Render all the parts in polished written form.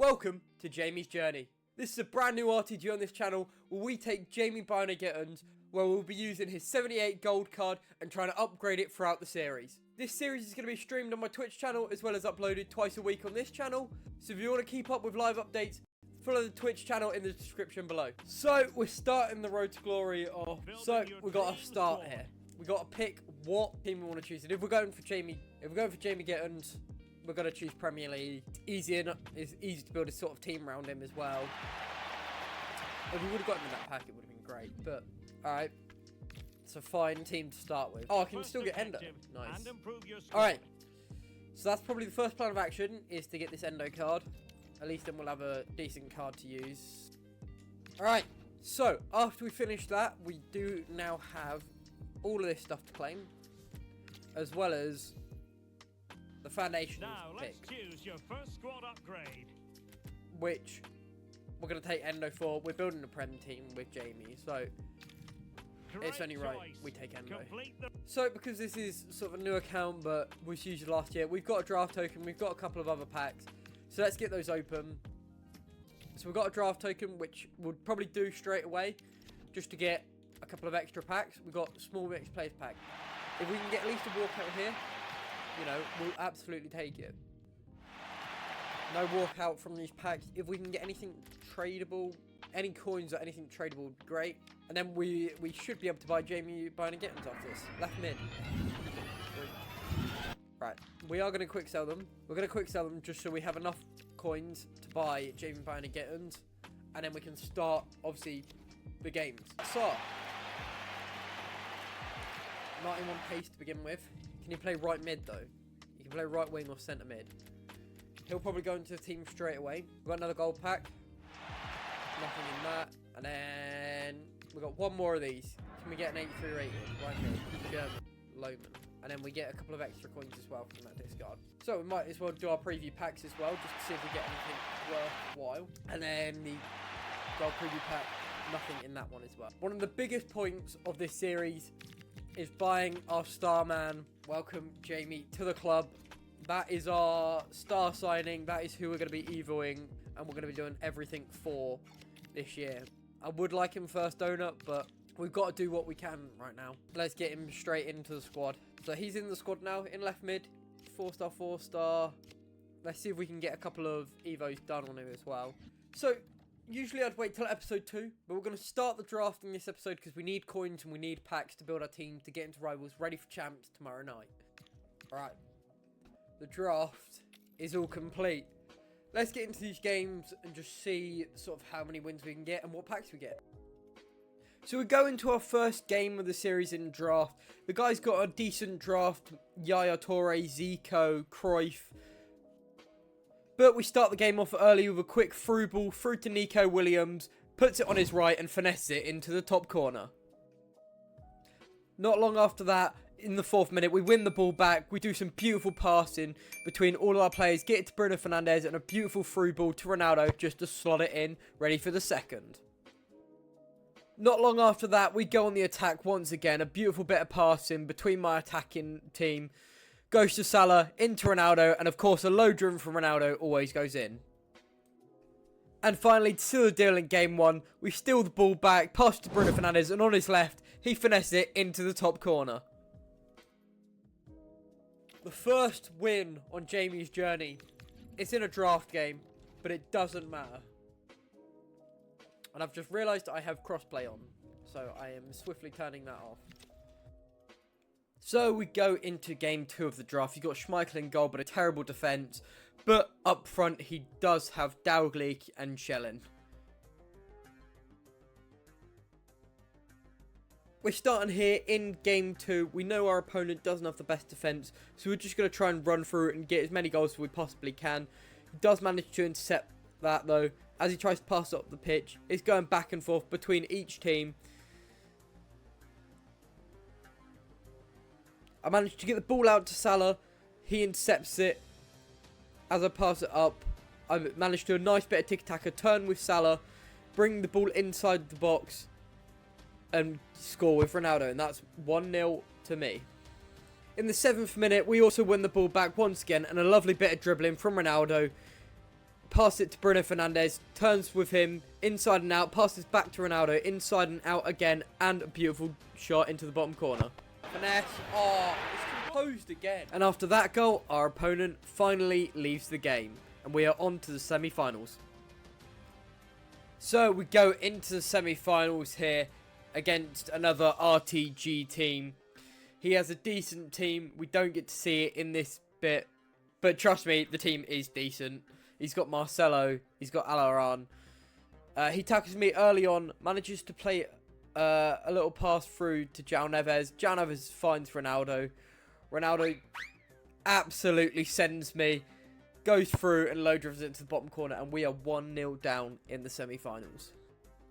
Welcome to Jamie's Journey. This is a brand new RTG on this channel where we take Jamie Gittens, where we'll be using his 78 gold card and trying to upgrade it throughout the series. This series is going to be streamed on my Twitch channel as well as uploaded twice a week on this channel. So if you want to keep up with live updates, follow the Twitch channel in the description below. So we're starting the road to glory off. So we got to start here. We got to pick what team we want to choose. And if we're going for Jamie Gittens, we're going to choose Premier League. It's easy to build a sort of team around him as well. If we would have gotten him in that pack, it would have been great. But, alright. It's a fine team to start with. Oh, I can still get Endo. Nice. Alright. So that's probably the first plan of action, is to get this Endo card. At least then we'll have a decent card to use. Alright. So, after we finish that, we do now have all of this stuff to claim. As well as the foundation pick, choose your first squad upgrade, which we're going to take Endo for. We're building a Prem team with Jamie, so it's only right we take Endo. So because this is sort of a new account, but was used last year, we've got a draft token, we've got a couple of other packs, so let's get those open. So we've got a draft token, which we'll probably do straight away, just to get a couple of extra packs. We've got small mixed players pack. If we can get at least a walkout here, you know, we'll absolutely take it. No walkout from these packs. If we can get anything tradable, any coins or anything tradable, great. And then we should be able to buy Jamie Gittens off this. Left mid. Right, we are going to quick sell them. We're going to quick sell them just so we have enough coins to buy Jamie Gittens. And then we can start, obviously, the games. So, 91 pace to begin with. Can you play right mid though? You can play right wing or centre mid. He'll probably go into the team straight away. We've got another gold pack. Nothing in that. And then we've got one more of these. Can we get an 83 rated? Right mid. German. Loman. And then we get a couple of extra coins as well from that discard. So we might as well do our preview packs as well, just to see if we get anything worthwhile. And then the gold preview pack, nothing in that one as well. One of the biggest points of this series is buying our star man. Welcome Jamie to the club. That is our star signing. That is who we're going to be evoing, and we're going to be doing everything for this year. I would like him first donut, but we've got to do what we can right now. Let's get him straight into the squad. So he's in the squad now, in left mid. 4-star, 4-star. Let's see if we can get a couple of evos done on him as well. So usually I'd wait till episode 2, but we're going to start the draft in this episode because we need coins and we need packs to build our team to get into Rivals ready for champs tomorrow night. Alright, the draft is all complete. Let's get into these games and just see sort of how many wins we can get and what packs we get. So we go into our first game of the series in draft. The guy's got a decent draft. Yaya Toure, Zico, Cruyff. But we start the game off early with a quick through ball through to Nico Williams, puts it on his right and finesses it into the top corner. Not long after that, in the 4th minute, we win the ball back. We do some beautiful passing between all our players, get it to Bruno Fernandes and a beautiful through ball to Ronaldo just to slot it in, ready for the second. Not long after that, we go on the attack once again. A beautiful bit of passing between my attacking team. Goes to Salah, into Ronaldo, and of course a low driven from Ronaldo always goes in. And finally, to seal the deal in game 1, we steal the ball back, pass to Bruno Fernandes, and on his left, he finesses it into the top corner. The first win on Jamie's journey. It's in a draft game, but it doesn't matter. And I've just realised I have crossplay on, so I am swiftly turning that off. So we go into game 2 of the draft. You've got Schmeichel in goal, but a terrible defence. But up front, he does have Dalglish and Schellen. We're starting here in game 2. We know our opponent doesn't have the best defence, so we're just going to try and run through it and get as many goals as we possibly can. He does manage to intercept that, though, as he tries to pass it up the pitch. It's going back and forth between each team. I managed to get the ball out to Salah. He intercepts it. As I pass it up, I managed to do a nice bit of tiki-taka, turn with Salah, bring the ball inside the box, and score with Ronaldo. And that's 1-0 to me. In the 7th minute, we also win the ball back once again, and a lovely bit of dribbling from Ronaldo. pass it to Bruno Fernandes, turns with him, inside and out, passes back to Ronaldo, inside and out again, and a beautiful shot into the bottom corner. Finesse, oh, it's composed again. And after that goal, our opponent finally leaves the game, and we are on to the semi-finals. So we go into the semi-finals here against another RTG team. He has a decent team. We don't get to see it in this bit, but trust me, the team is decent. He's got Marcelo, he's got Alaran. He tackles me early on, manages to play a little pass through to João Neves. João Neves finds Ronaldo. Ronaldo absolutely sends me, goes through and low dribbles into the bottom corner, and we are 1-0 down in the semi-finals.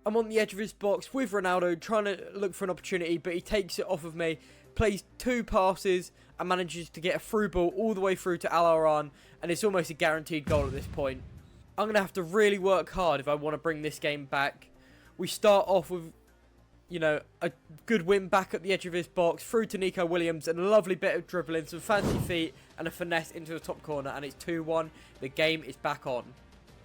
I'm on the edge of his box with Ronaldo, trying to look for an opportunity, but he takes it off of me, plays 2 passes, and manages to get a through ball all the way through to Alaran, and it's almost a guaranteed goal at this point. I'm going to have to really work hard if I want to bring this game back. We start off with, you know, a good win back at the edge of his box, through to Nico Williams, and a lovely bit of dribbling, some fancy feet, and a finesse into the top corner, and it's 2-1. The game is back on.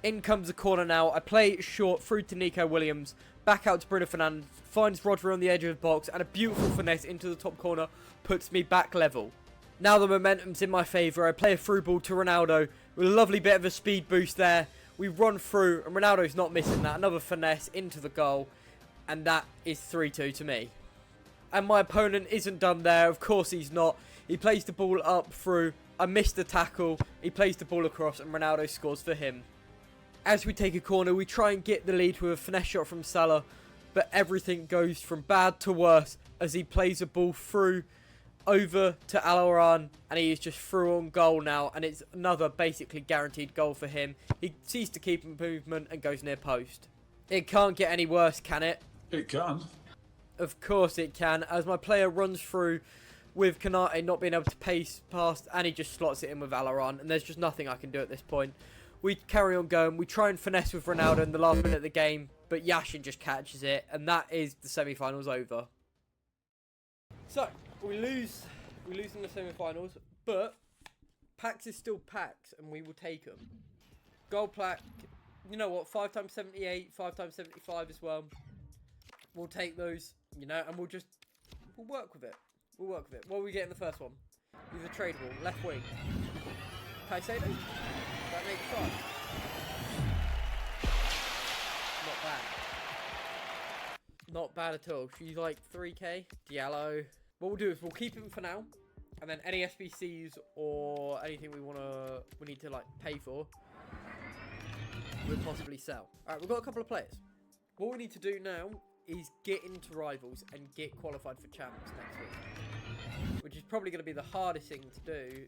In comes the corner now. I play it short through to Nico Williams, back out to Bruno Fernandes, finds Rodri on the edge of the box, and a beautiful finesse into the top corner puts me back level. Now the momentum's in my favour. I play a through ball to Ronaldo with a lovely bit of a speed boost there. We run through, and Ronaldo's not missing that. Another finesse into the goal, and that is 3-2 to me. And my opponent isn't done there. Of course he's not. He plays the ball up through. I missed the tackle. He plays the ball across, and Ronaldo scores for him. As we take a corner, we try and get the lead with a finesse shot from Salah, but everything goes from bad to worse as he plays a ball through over to Alaran, and he is just through on goal now, and it's another basically guaranteed goal for him. He sees to keep movement and goes near post. It can't get any worse, can it? It can. Of course it can, as my player runs through with Kanate not being able to pace past, and he just slots it in with Alaran, and there's just nothing I can do at this point. We carry on going. We try and finesse with Ronaldo in the last minute of the game, but Yashin just catches it, and that is the semi-finals over. So, we lose in the semi-finals, but packs is still packs, and we will take them. Gold plaque, you know what, 5x78, 5x75 as well. We'll take those, you know, and we'll work with it. We'll work with it. What will we get in the first one? These are tradable. Left wing. Caicedo? That makes 5. Not bad. Not bad at all. She's like 3k. Diallo. What we'll do is we'll keep him for now, and then any SBCs or anything we need to like pay for, we'll possibly sell. All right, we've got a couple of players. What we need to do now is get into rivals and get qualified for champs next week, which is probably going to be the hardest thing to do,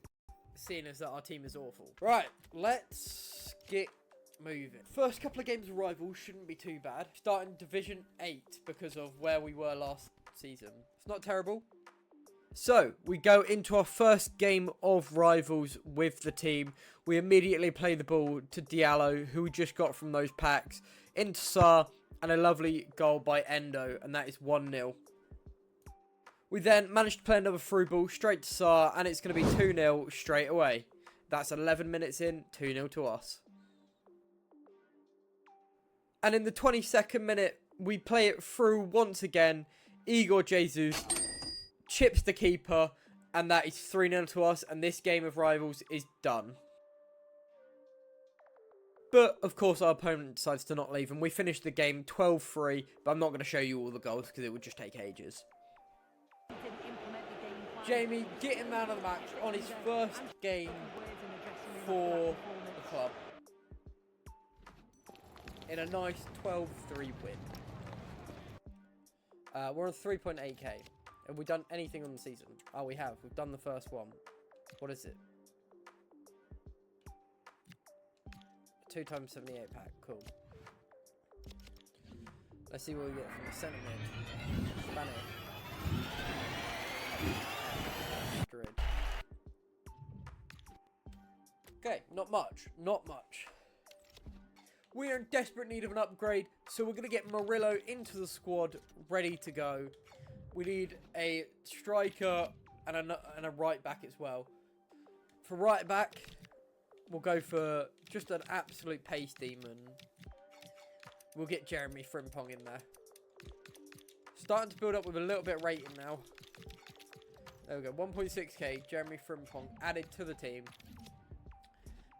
seeing as that our team is awful. Right, let's get moving. First couple of games of rivals shouldn't be too bad. Starting Division 8 because of where we were last season. It's not terrible. So, we go into our first game of rivals with the team. We immediately play the ball to Diallo, who we just got from those packs, into Sarr, and a lovely goal by Endo, and that is 1-0. We then managed to play another through ball straight to Sarr, and it's going to be 2-0 straight away. That's 11 minutes in, 2-0 to us. And in the 22nd minute, we play it through once again. Igor Jesus chips the keeper, and that is 3-0 to us, and this game of rivals is done. But, of course, our opponent decides to not leave, and we finish the game 12-3, but I'm not going to show you all the goals because it would just take ages. Jamie Gittens man of the match on his first game for the club in a nice 12-3 win. We're on 3.8k. Have we done anything on the season? Oh, we have. We've done the first one. What is it? 2x78 pack. Cool. Let's see what we get from the centre mid. Spanish. Madrid. Okay, not much. Not much. We are in desperate need of an upgrade, so we're going to get Murillo into the squad, ready to go. We need a striker and a right back as well. For right back, we'll go for just an absolute pace demon. We'll get Jeremy Frimpong in there. Starting to build up with a little bit of rating now. There we go. 1.6k. Jeremy Frimpong added to the team.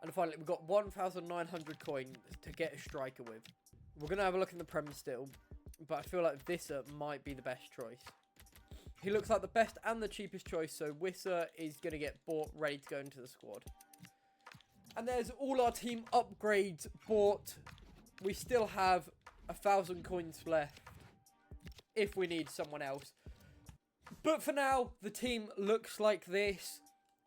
And finally, we've got 1,900 coins to get a striker with. We're going to have a look in the Prem still. But I feel like Visser might be the best choice. He looks like the best and the cheapest choice. So Visser is going to get bought, ready to go into the squad. And there's all our team upgrades bought. We still have 1,000 coins left if we need someone else. But for now, the team looks like this.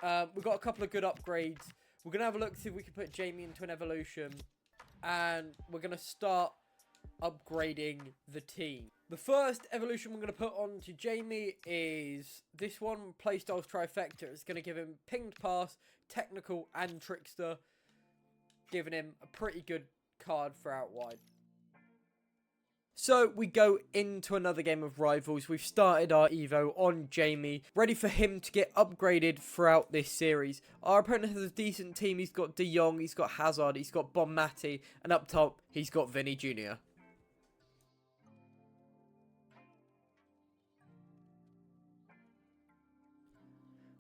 We've got a couple of good upgrades. We're going to have a look, see if we can put Jamie into an evolution. And we're going to start upgrading the team. The first evolution we're going to put on to Jamie is this one, Playstyles Trifecta. It's going to give him Pinged Pass, Technical and Trickster, giving him a pretty good card for out wide. So we go into another game of Rivals. We've started our Evo on Jamie, ready for him to get upgraded throughout this series. Our opponent has a decent team. He's got De Jong, he's got Hazard, he's got Bon Mati, and up top, he's got Vinny Jr.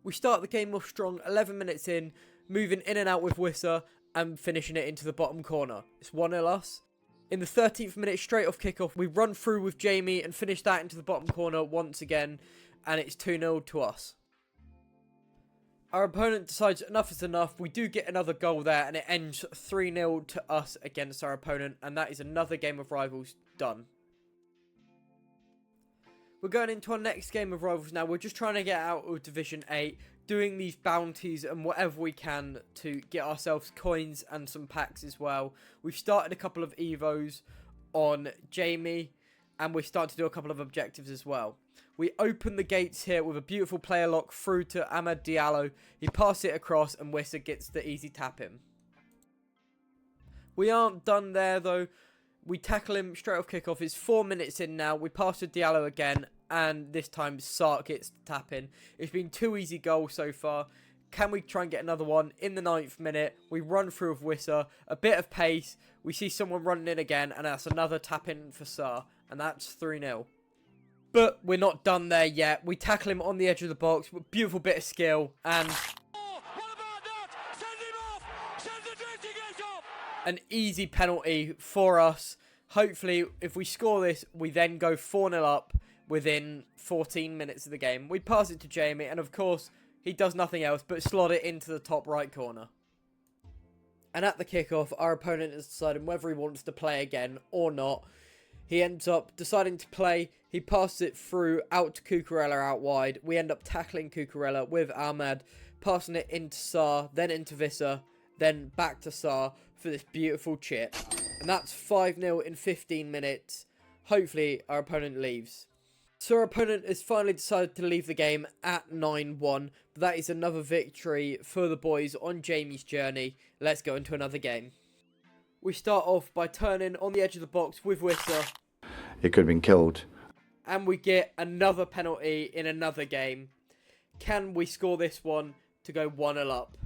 We start the game off strong, 11 minutes in, moving in and out with Visser, and finishing it into the bottom corner. It's 1-0 us. In the 13th minute, straight off kickoff, we run through with Jamie and finish that into the bottom corner once again, and it's 2-0 to us. Our opponent decides enough is enough. We do get another goal there, and it ends 3-0 to us against our opponent, and that is another game of Rivals done. We're going into our next game of Rivals now. We're just trying to get out of Division 8, doing these bounties and whatever we can to get ourselves coins and some packs as well. We've started a couple of Evos on Jamie, and we're starting to do a couple of objectives as well. We open the gates here with a beautiful player lock through to Amad Diallo. He passes it across, and Visser gets the easy tap in. We aren't done there though. We tackle him straight off kickoff. It's 4 minutes in now. We pass to Diallo again, and this time Sark gets the tap in. It's been 2 easy goals so far. Can we try and get another one in the 9th minute? We run through with Visser. A bit of pace. We see someone running in again, and that's another tap in for Sar, and that's 3-0. But we're not done there yet. We tackle him on the edge of the box with a beautiful bit of skill, and an easy penalty for us. Hopefully, if we score this, we then go 4-0 up within 14 minutes of the game. We pass it to Jamie, and of course, he does nothing else but slot it into the top right corner. And at the kickoff, our opponent is deciding whether he wants to play again or not. He ends up deciding to play. He passes it through out to Cucurella out wide. We end up tackling Cucurella with Ahmad, passing it into Sar, then into Visser, then back to Sar for this beautiful chip. And that's 5-0 in 15 minutes. Hopefully, our opponent leaves. So our opponent has finally decided to leave the game at 9-1. But that is another victory for the boys on Jamie's journey. Let's go into another game. We start off by turning on the edge of the box with Visser. It could have been killed. And we get another penalty in another game. Can we score this one to go 1-0 up?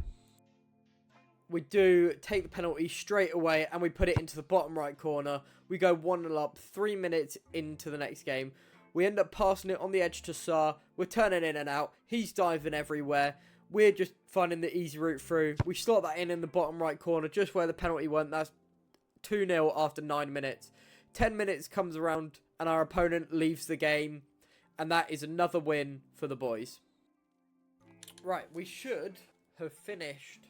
We do take the penalty straight away, and we put it into the bottom right corner. We go 1-0 up 3 minutes into the next game. We end up passing it on the edge to Sar. We're turning in and out. He's diving everywhere. We're just finding the easy route through. We slot that in the bottom right corner, just where the penalty went. That's 2-0 after 9 minutes. 10 minutes comes around, and our opponent leaves the game. And that is another win for the boys. Right, we should have finished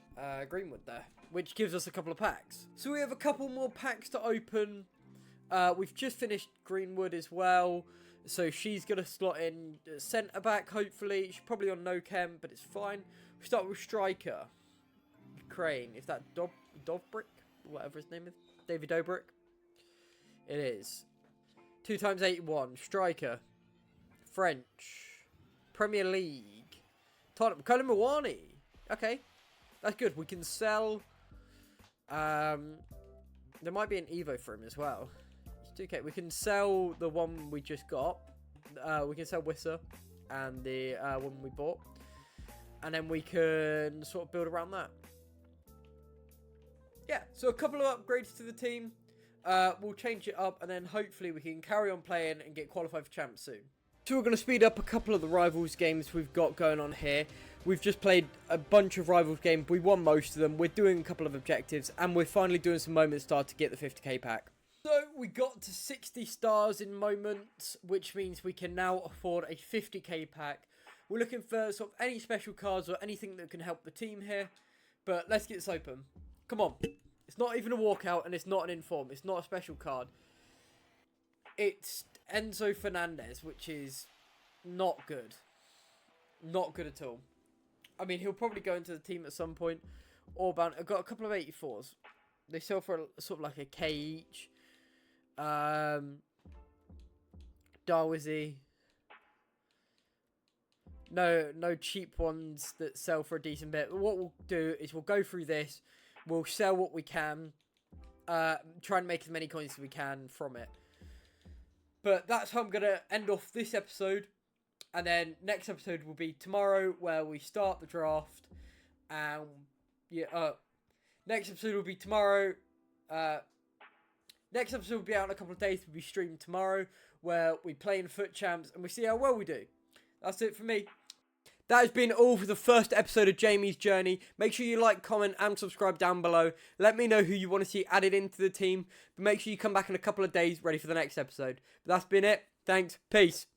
Greenwood there, which gives us a couple of packs. So we have a couple more packs to open. We've just finished Greenwood as well, so she's going to slot in centre back, hopefully. She's probably on no chem, but it's fine. We start with striker. Crane. Is that Dobrik? Whatever his name is. David Dobrik? It is. 2 times 81. Striker. French. Premier League. Tottenham. Colin Mawani. Okay. That's good. We can sell. There might be an Evo for him as well. It's 2K. We can sell the one we just got. We can sell Visser and the one we bought. And then we can sort of build around that. yeah, so a couple of upgrades to the team. We'll change it up, and then hopefully we can carry on playing and get qualified for champs soon. So we're going to speed up a couple of the Rivals games we've got going on here. We've just played a bunch of Rivals games. We won most of them. We're doing a couple of objectives, and we're finally doing some Moment Star to get the 50k pack. So we got to 60 stars in Moments, which means we can now afford a 50k pack. We're looking for sort of any special cards or anything that can help the team here. But let's get this open. Come on. It's not even a walkout, and it's not an inform. It's not a special card. It's Enzo Fernandez, which is not good. Not good at all. I mean, he'll probably go into the team at some point. Or bound. I've got a couple of 84s. They sell for sort of like a K each. Darwizy. No cheap ones that sell for a decent bit. What we'll do is we'll go through this. We'll sell what we can. Try and make as many coins as we can from it. But that's how I'm going to end off this episode. And then next episode will be tomorrow, where we start the draft. And yeah, next episode will be tomorrow. Next episode will be out in a couple of days. We'll be streaming tomorrow, where we play in Foot Champs and we see how well we do. That's it for me. That has been all for the first episode of Jamie's Journey. Make sure you like, comment, and subscribe down below. Let me know who you want to see added into the team. But make sure you come back in a couple of days ready for the next episode. But that's been it. Thanks. Peace.